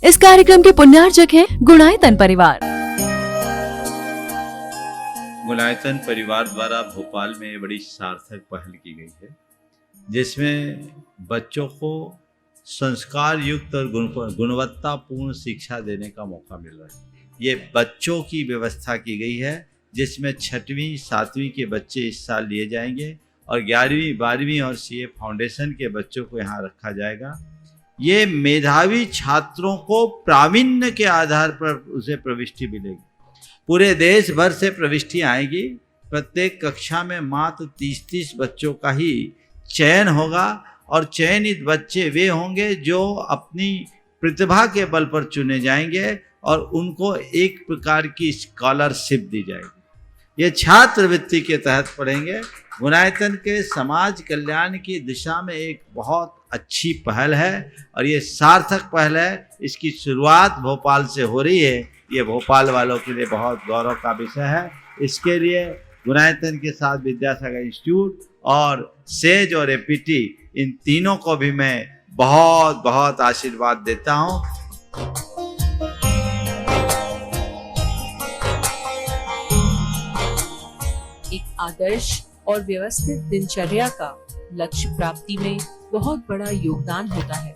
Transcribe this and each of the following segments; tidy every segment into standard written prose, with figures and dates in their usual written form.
इस कार्यक्रम के पुण्यार्चक हैं गुणायतन परिवार। गुणायतन परिवार द्वारा भोपाल में बड़ी सार्थक पहल की गई है, जिसमें बच्चों को संस्कार युक्त और गुणवत्तापूर्ण शिक्षा देने का मौका मिल रहा है। ये बच्चों की व्यवस्था की गई है, जिसमें 6वीं 7वीं के बच्चे इस साल लिए जाएंगे और 11वीं 12वीं और सीए फाउंडेशन के बच्चों को यहाँ रखा जाएगा। ये मेधावी छात्रों को प्रावीण्य के आधार पर उसे प्रविष्टि मिलेगी। पूरे देश भर से प्रविष्टि आएगी। प्रत्येक कक्षा में मात्र 30-30 बच्चों का ही चयन होगा और चयनित बच्चे वे होंगे जो अपनी प्रतिभा के बल पर चुने जाएंगे और उनको एक प्रकार की स्कॉलरशिप दी जाएगी। ये छात्रवृत्ति के तहत पढ़ेंगे। गुणायतन के समाज कल्याण की दिशा में एक बहुत अच्छी पहल है और ये सार्थक पहल है। इसकी शुरुआत भोपाल से हो रही है। ये भोपाल वालों के लिए बहुत गौरव का विषय है। इसके लिए गुणायतन के साथ विद्यासागर इंस्टीट्यूट और सेज और एपीटी, इन तीनों को भी मैं बहुत बहुत आशीर्वाद देता हूँ। एक आदर्श और व्यवस्थित दिनचर्या का लक्ष्य प्राप्ति में बहुत बड़ा योगदान होता है।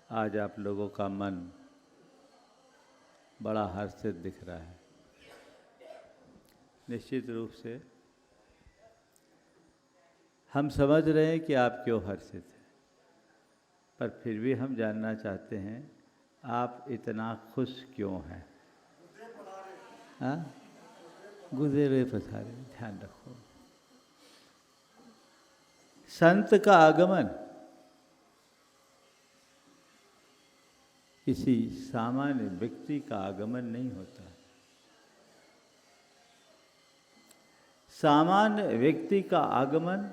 आज आप लोगों का मन बड़ा हर्षित दिख रहा है। निश्चित रूप से हम समझ रहे हैं कि आप क्यों हर्षित हैं, पर फिर भी हम जानना चाहते हैं आप इतना खुश क्यों हैं। हाँ, गुजरे पधारे, ध्यान रखो। संत का आगमन किसी सामान्य व्यक्ति का आगमन नहीं होता। सामान्य व्यक्ति का आगमन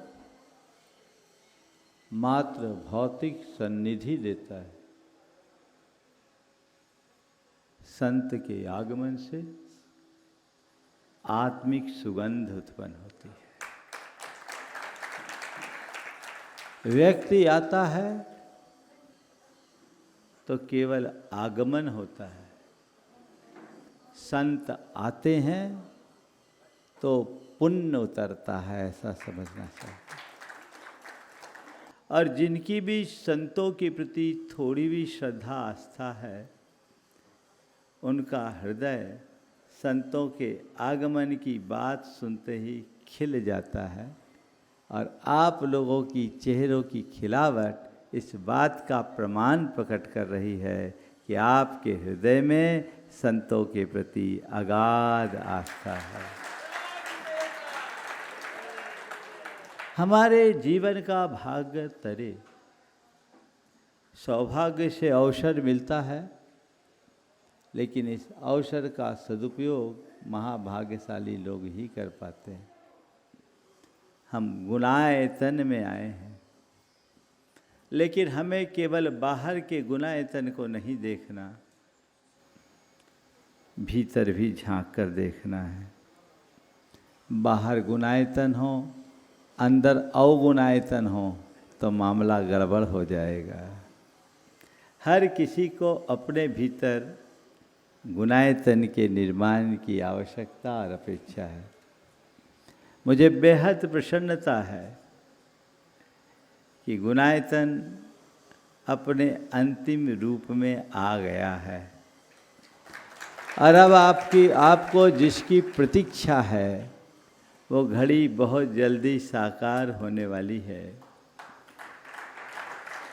मात्र भौतिक सन्निधि देता है। संत के आगमन से आत्मिक सुगंध उत्पन्न होती है। व्यक्ति आता है तो केवल आगमन होता है, संत आते हैं तो पुण्य उतरता है, ऐसा समझना चाहिए। और जिनकी भी संतों के प्रति थोड़ी भी श्रद्धा आस्था है, उनका हृदय संतों के आगमन की बात सुनते ही खिल जाता है। और आप लोगों की चेहरों की खिलावट इस बात का प्रमाण प्रकट कर रही है कि आपके हृदय में संतों के प्रति अगाध आस्था है। हमारे जीवन का भाग्य तरे सौभाग्य से अवसर मिलता है, लेकिन इस अवसर का सदुपयोग महाभाग्यशाली लोग ही कर पाते हैं। हम गुणायतन में आए हैं, लेकिन हमें केवल बाहर के गुणायतन को नहीं देखना, भीतर भी झांक कर देखना है। बाहर गुणायतन हो, अंदर अवगुणायतन हो तो मामला गड़बड़ हो जाएगा। हर किसी को अपने भीतर गुणायतन के निर्माण की आवश्यकता और अपेक्षा है। मुझे बेहद प्रसन्नता है कि गुणायतन अपने अंतिम रूप में आ गया है और अब आपको जिसकी प्रतीक्षा है वो घड़ी बहुत जल्दी साकार होने वाली है।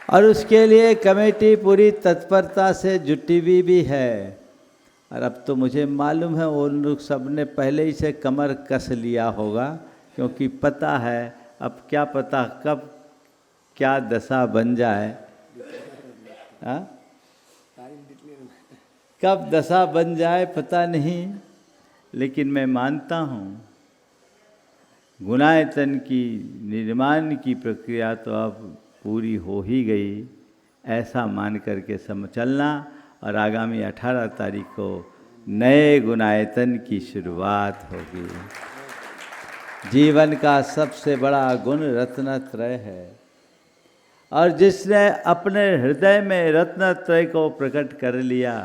और उसके लिए कमेटी पूरी तत्परता से जुटी हुई भी है। और अब तो मुझे मालूम है वो लोग सब ने पहले ही से कमर कस लिया होगा, क्योंकि पता है अब क्या पता कब क्या दशा बन जाए। कब दशा बन जाए पता नहीं, लेकिन मैं मानता हूँ गुणायतन की निर्माण की प्रक्रिया तो अब पूरी हो ही गई, ऐसा मान करके चलना। और आगामी 18 तारीख को नए गुणायतन की शुरुआत होगी। जीवन का सबसे बड़ा गुण रत्नत्रय है, और जिसने अपने हृदय में रत्नत्रय को प्रकट कर लिया,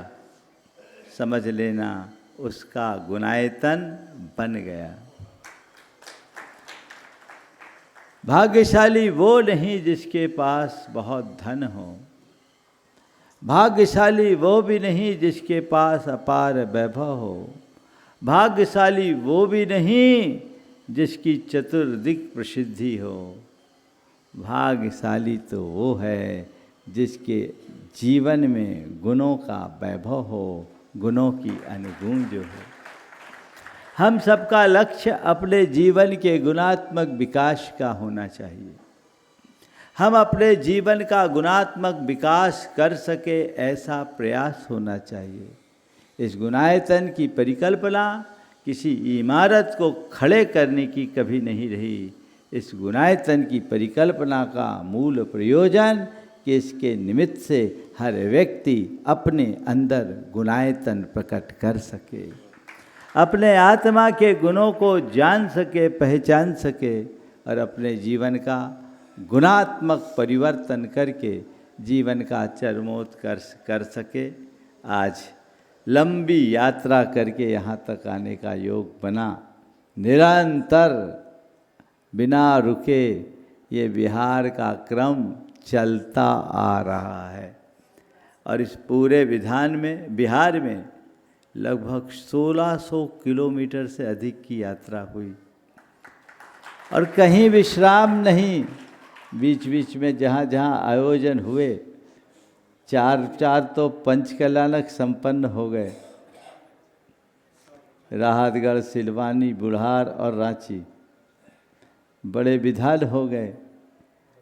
समझ लेना उसका गुणायतन बन गया। भाग्यशाली वो नहीं जिसके पास बहुत धन हो, भाग्यशाली वो भी नहीं जिसके पास अपार वैभव हो, भाग्यशाली वो भी नहीं जिसकी चतुर्दिक प्रसिद्धि हो। भाग्यशाली तो वो है जिसके जीवन में गुणों का वैभव हो, गुणों की अनुगूंज हो। हम सबका लक्ष्य अपने जीवन के गुणात्मक विकास का होना चाहिए। हम अपने जीवन का गुणात्मक विकास कर सके ऐसा प्रयास होना चाहिए। इस गुणायतन की परिकल्पना किसी इमारत को खड़े करने की कभी नहीं रही। इस गुणायतन की परिकल्पना का मूल प्रयोजन कि इसके निमित्त से हर व्यक्ति अपने अंदर गुणायतन प्रकट कर सके, अपने आत्मा के गुणों को जान सके, पहचान सके और अपने जीवन का गुणात्मक परिवर्तन करके जीवन का चरमोत्कर्ष कर सके। आज लंबी यात्रा करके यहाँ तक आने का योग बना। निरंतर बिना रुके ये विहार का क्रम चलता आ रहा है। और इस पूरे बिहार में लगभग 1600 किलोमीटर से अधिक की यात्रा हुई और कहीं विश्राम नहीं। बीच बीच में जहाँ जहाँ आयोजन हुए, चार तो पंचकल्याणक संपन्न हो गए, राहतगढ़, सिलवानी, बुढ़ार और रांची बड़े विधान हो गए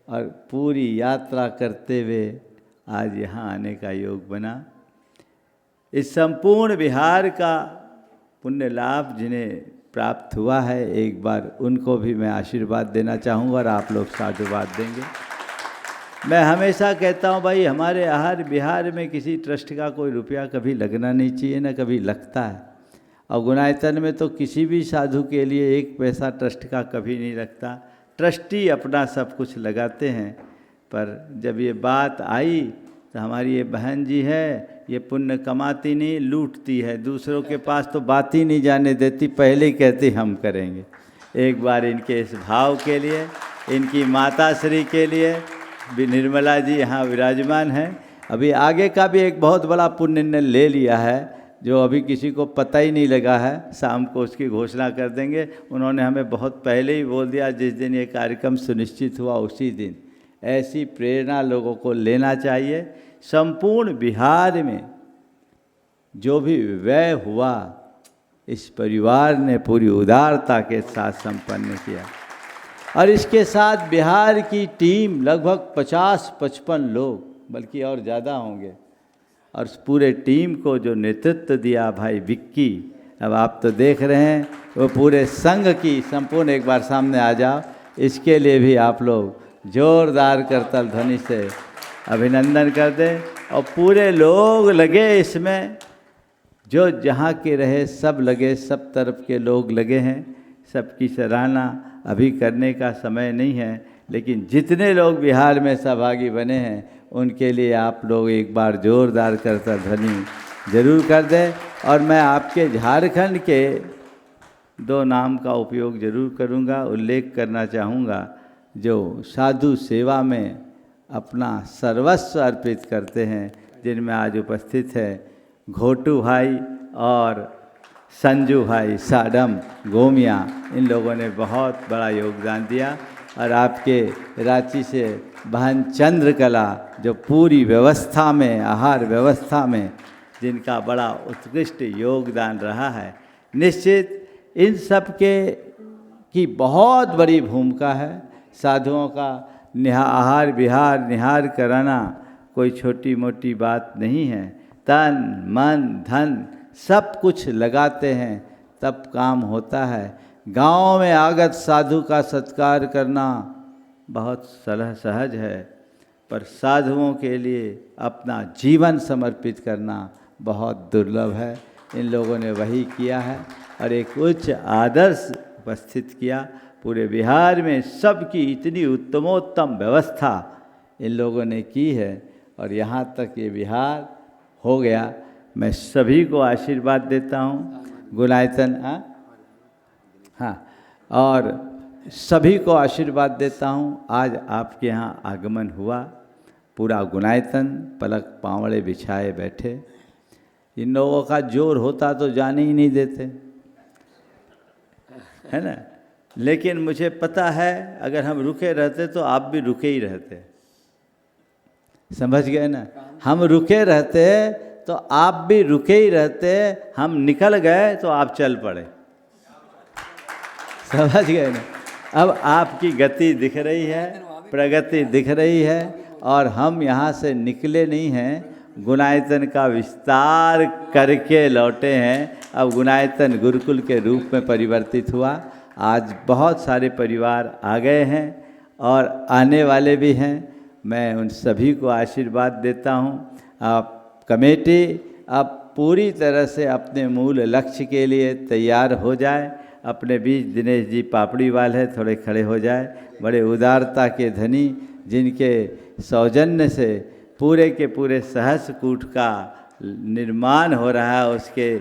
और पूरी यात्रा करते हुए आज यहाँ आने का योग बना। इस संपूर्ण बिहार का पुण्य लाभ जिन्हें प्राप्त हुआ है, एक बार उनको भी मैं आशीर्वाद देना चाहूँगा और आप लोग साधुवाद देंगे। मैं हमेशा कहता हूँ भाई, हमारे आहार बिहार में किसी ट्रस्ट का कोई रुपया कभी लगना नहीं चाहिए, ना कभी लगता है। और गुणायतन में तो किसी भी साधु के लिए एक पैसा ट्रस्ट का कभी नहीं लगता। ट्रस्टी अपना सब कुछ लगाते हैं। पर जब ये बात आई तो हमारी ये बहन जी है, ये पुण्य कमाती नहीं, लूटती है, दूसरों के पास तो बात ही नहीं जाने देती, पहले ही कहती हम करेंगे। एक बार इनके इस भाव के लिए, इनकी माता श्री के लिए भी, निर्मला जी यहाँ विराजमान हैं। अभी आगे का भी एक बहुत बड़ा पुण्य ने ले लिया है जो अभी किसी को पता ही नहीं लगा है, शाम को उसकी घोषणा कर देंगे। उन्होंने हमें बहुत पहले ही बोल दिया, जिस दिन ये कार्यक्रम सुनिश्चित हुआ उसी दिन। ऐसी प्रेरणा लोगों को लेना चाहिए। संपूर्ण बिहार में जो भी व्यय हुआ, इस परिवार ने पूरी उदारता के साथ संपन्न किया। और इसके साथ बिहार की टीम लगभग 50-55 लोग, बल्कि और ज़्यादा होंगे, और उस पूरे टीम को जो नेतृत्व दिया भाई विक्की, अब आप तो देख रहे हैं, वो पूरे संघ की संपूर्ण, एक बार सामने आ जाओ, इसके लिए भी आप लोग जोरदार करतल ध्वनि से अभिनंदन कर दें। और पूरे लोग लगे इसमें, जो जहाँ के रहे सब लगे, सब तरफ के लोग लगे हैं। सबकी सराहना अभी करने का समय नहीं है, लेकिन जितने लोग बिहार में सहभागी बने हैं उनके लिए आप लोग एक बार जोरदार करतल ध्वनि जरूर कर दें। और मैं आपके झारखंड के 2 नाम का उपयोग जरूर करूँगा, उल्लेख करना चाहूँगा, जो साधु सेवा में अपना सर्वस्व अर्पित करते हैं, जिनमें आज उपस्थित है घोटू भाई और संजू भाई साडम गोमिया। इन लोगों ने बहुत बड़ा योगदान दिया। और आपके रांची से बहन चंद्रकला, जो पूरी व्यवस्था में, आहार व्यवस्था में जिनका बड़ा उत्कृष्ट योगदान रहा है। निश्चित इन सब के की बहुत बड़ी भूमिका है। साधुओं का आहार विहार निहार कराना कोई छोटी मोटी बात नहीं है। तन मन धन सब कुछ लगाते हैं तब काम होता है। गांव में आगत साधु का सत्कार करना बहुत सहज है, पर साधुओं के लिए अपना जीवन समर्पित करना बहुत दुर्लभ है। इन लोगों ने वही किया है और एक उच्च आदर्श उपस्थित किया। पूरे बिहार में सबकी इतनी उत्तमोत्तम व्यवस्था इन लोगों ने की है और यहाँ तक ये बिहार हो गया। मैं सभी को आशीर्वाद देता हूँ। गुणायतन हाँ, और सभी को आशीर्वाद देता हूँ। आज आपके यहाँ आगमन हुआ, पूरा गुणायतन पलक पावड़े बिछाए बैठे। इन लोगों का जोर होता तो जाने ही नहीं देते, है ना। लेकिन मुझे पता है अगर हम रुके रहते तो आप भी रुके ही रहते। समझ गए ना। हम रुके रहते तो आप भी रुके ही रहते। हम निकल गए तो आप चल पड़े। समझ गए ना। अब आपकी गति दिख रही है, प्रगति दिख रही है और हम यहाँ से निकले नहीं हैं, गुणायतन का विस्तार करके लौटे हैं। अब गुणायतन गुरुकुल के रूप में परिवर्तित हुआ। आज बहुत सारे परिवार आ गए हैं और आने वाले भी हैं। मैं उन सभी को आशीर्वाद देता हूँ। आप कमेटी अब पूरी तरह से अपने मूल लक्ष्य के लिए तैयार हो जाए। अपने बीच दिनेश जी पापड़ीवाल है, थोड़े खड़े हो जाए। बड़े उदारता के धनी, जिनके सौजन्य से पूरे के पूरे सहस्रकूट का निर्माण हो रहा है, उसके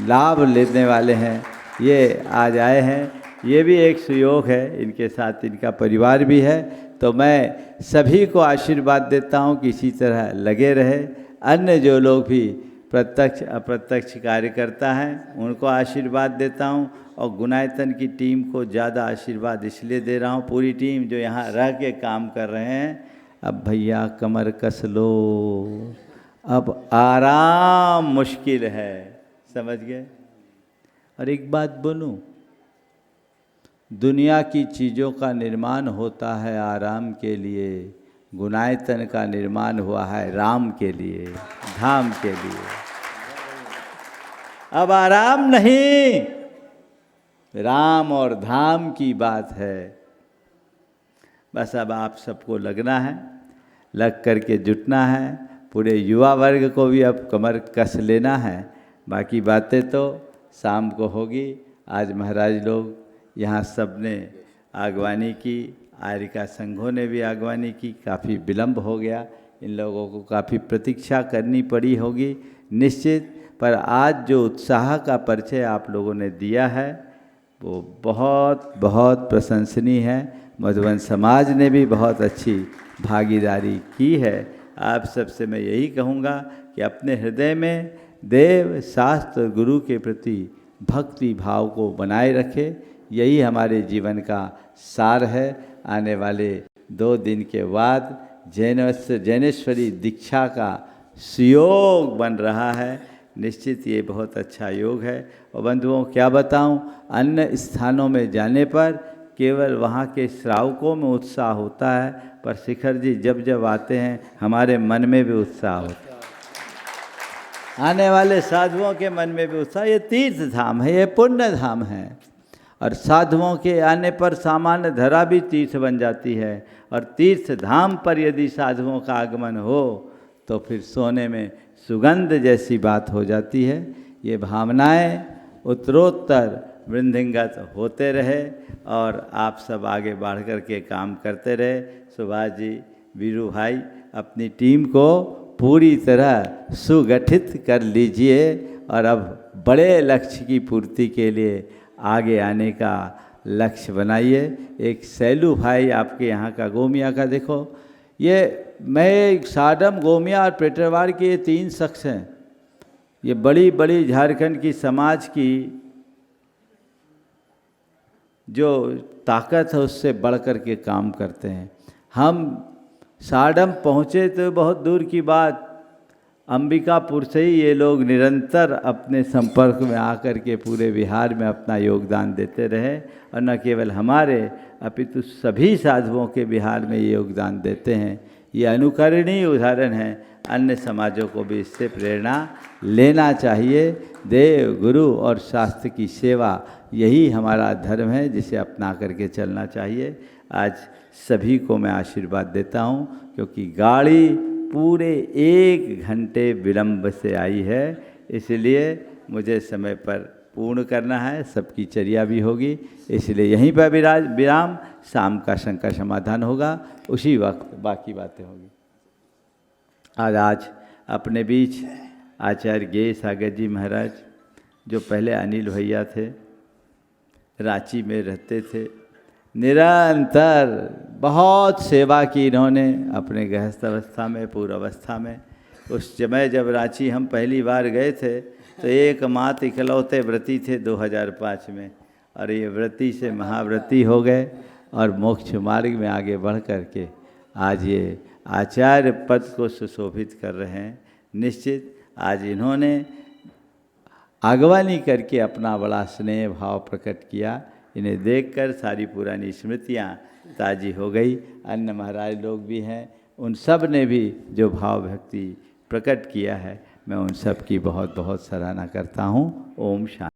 लाभ लेने वाले हैं, ये आज आए हैं। ये भी एक सुयोग है, इनके साथ इनका परिवार भी है। तो मैं सभी को आशीर्वाद देता हूँ कि इसी तरह लगे रहे। अन्य जो लोग भी प्रत्यक्ष अप्रत्यक्ष कार्य करता है उनको आशीर्वाद देता हूँ। और गुणायतन की टीम को ज़्यादा आशीर्वाद इसलिए दे रहा हूँ, पूरी टीम जो यहाँ रह के काम कर रहे हैं। अब भैया कमर कस लो, अब आराम मुश्किल है, समझ गए। और एक बात बोलूं, दुनिया की चीज़ों का निर्माण होता है आराम के लिए, गुणायतन का निर्माण हुआ है राम के लिए, धाम के लिए। अब आराम नहीं, राम और धाम की बात है। बस अब आप सबको लगना है, लग करके जुटना है। पूरे युवा वर्ग को भी अब कमर कस लेना है। बाकी बातें तो शाम को होगी। आज महाराज लोग यहाँ सब ने आगवानी की, आर्यिका संघों ने भी आगवानी की। काफ़ी विलम्ब हो गया, इन लोगों को काफ़ी प्रतीक्षा करनी पड़ी होगी निश्चित। पर आज जो उत्साह का परिचय आप लोगों ने दिया है वो बहुत बहुत प्रशंसनीय है। मधुबन समाज ने भी बहुत अच्छी भागीदारी की है। आप सबसे मैं यही कहूँगा कि अपने हृदय में देव शास्त्र गुरु के प्रति भक्ति भाव को बनाए रखे। यही हमारे जीवन का सार है। आने वाले 2 दिन के बाद जैनेश्वरी दीक्षा का सुयोग बन रहा है। निश्चित ये बहुत अच्छा योग है। और बंधुओं क्या बताऊं, अन्य स्थानों में जाने पर केवल वहाँ के श्रावकों में उत्साह होता है, पर शिखर जी जब जब आते हैं हमारे मन में भी उत्साह होता है। आने वाले साधुओं के मन में भी उत्साह। ये तीर्थ धाम है, ये पुण्य धाम है। और साधुओं के आने पर सामान्य धरा भी तीर्थ बन जाती है। और तीर्थ धाम पर यदि साधुओं का आगमन हो तो फिर सोने में सुगंध जैसी बात हो जाती है। ये भावनाएं उत्तरोत्तर वृद्धिंगत होते रहे और आप सब आगे बढ़ कर के काम करते रहे। सुभाष जी, वीरू भाई, अपनी टीम को पूरी तरह सुगठित कर लीजिए और अब बड़े लक्ष्य की पूर्ति के लिए आगे आने का लक्ष्य बनाइए। एक सैलू भाई आपके यहाँ का गोमिया का देखो, ये मैं साडम, गोमिया और पेटरवाड़ के ये 3 शख्स हैं। ये बड़ी बड़ी झारखंड की समाज की जो ताकत है उससे बढ़ कर के काम करते हैं। हम साडम पहुँचे तो बहुत दूर की बात, अंबिकापुर से ही ये लोग निरंतर अपने संपर्क में आकर के पूरे बिहार में अपना योगदान देते रहे। और न केवल हमारे अपितु सभी साधुओं के बिहार में ये योगदान देते हैं। ये अनुकरणीय उदाहरण है। अन्य समाजों को भी इससे प्रेरणा लेना चाहिए। देव, गुरु और शास्त्र की सेवा, यही हमारा धर्म है जिसे अपना करके चलना चाहिए। आज सभी को मैं आशीर्वाद देता हूँ क्योंकि गाड़ी पूरे 1 घंटे विलम्ब से आई है, इसलिए मुझे समय पर पूर्ण करना है। सबकी चर्या भी होगी, इसलिए यहीं पर विराम। शाम का शंका समाधान होगा, उसी वक्त बाकी बातें होगी। आज अपने बीच आचार्य गे सागर जी महाराज, जो पहले अनिल भैया थे, रांची में रहते थे, निरंतर बहुत सेवा की इन्होंने अपने गृहस्थ अवस्था में, पूर्व अवस्था में। उस समय जब रांची हम पहली बार गए थे तो एकमात्र इकलौते व्रती थे 2005 में, और ये व्रती से महाव्रती हो गए और मोक्ष मार्ग में आगे बढ़ कर के आज ये आचार्य पद को सुशोभित कर रहे हैं। निश्चित आज इन्होंने आगवानी करके अपना बड़ा स्नेह भाव प्रकट किया। इन्हें देखकर सारी पुरानी स्मृतियाँ ताज़ी हो गई। अन्य महाराज लोग भी हैं, उन सब ने भी जो भाव भक्ति प्रकट किया है, मैं उन सब की बहुत बहुत सराहना करता हूँ। ओम शांति।